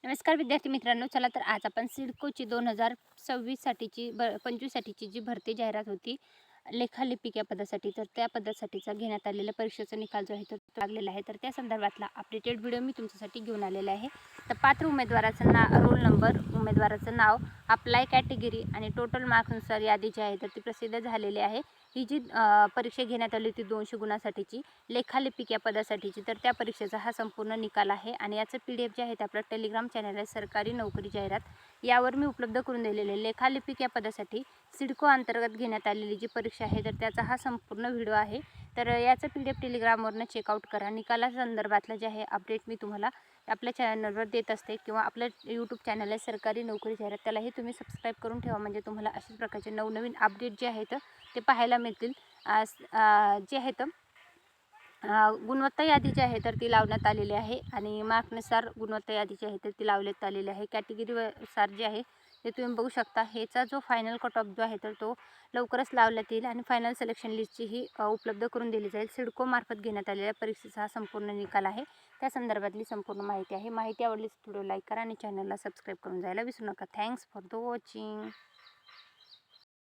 नमस्कार विद्यार्थी मित्रांनो, चला तर आज आपण सिडकोची 2026 साठीची 25 साठीची जी भरती जाहिरात होती लेखालिपिक या पदासाठी, तर त्या पदासाठीचा घेण्यात आलेल्या परीक्षेचा निकाल जो आहे तो लागलेला आहे. तर त्या संदर्भातला अपडेटेड व्हिडिओ मी तुमच्यासाठी घेऊन आलेला आहे. तर पात्र उमेदवाराचं रोल नंबर, उमेदवाराचं नाव, अप्लाय कॅटेगरी आणि टोटल मार्क्सनुसार यादी जी आहे तर ती प्रसिद्ध झालेली आहे. ही जी परीक्षा घेण्यात आली होती 200 गुणासाठीची लेखालिपिक या पदासाठीची, तर त्या परीक्षेचा हा संपूर्ण निकाल आहे आणि याचं PDF जे आहे ते आपलं टेलिग्राम चॅनल आहे सरकारी नोकरी जाहिरात, यावर मी उपलब्ध करून दिलेले आहे. लेखालिपिक या पदासाठी सिडको अंतर्गत घेण्यात आलेली जी परीक्षा आहे तर त्याचा हा संपूर्ण व्हिडिओ आहे. तर याचं PDF टेलिग्रामवरनं चेकआउट करा. निकालासंदर्भातलं जे आहे अपडेट मी तुम्हाला आपल्या चॅनलवर देत असते किंवा आपलं यूट्यूब चॅनल आहे सरकारी नोकरी जाहिरात, त्यालाही तुम्ही सबस्क्राईब करून ठेवा, म्हणजे तुम्हाला अशाच प्रकारचे नवनवीन अपडेट जे आहेत ते पाहायला मिळतील. जे आहेत गुणवत्ता यादी जी आहे तर ती लावण्यात आलेली आहे आणि मार्कनुसार गुणवत्ता यादी जी आहे तर ती लावण्यात आलेली आहे. कॅटेगरीनुसार जे आहे ते तुम्ही बघू शकता. ह्याचा जो फायनल कट ऑफ जो आहे तर तो लवकरच लावण्यात येईल आणि फायनल सिलेक्शन लिस्टचीही उपलब्ध करून दिली जाईल. सिडकोमार्फत घेण्यात आलेल्या परीक्षेचा हा संपूर्ण निकाल आहे. त्या संदर्भातली संपूर्ण माहिती आहे. माहिती आवडलीच व्हिडिओ लाईक करा आणि चॅनलला सबस्क्राईब करून जायला विसरू नका. Thanks for the watching.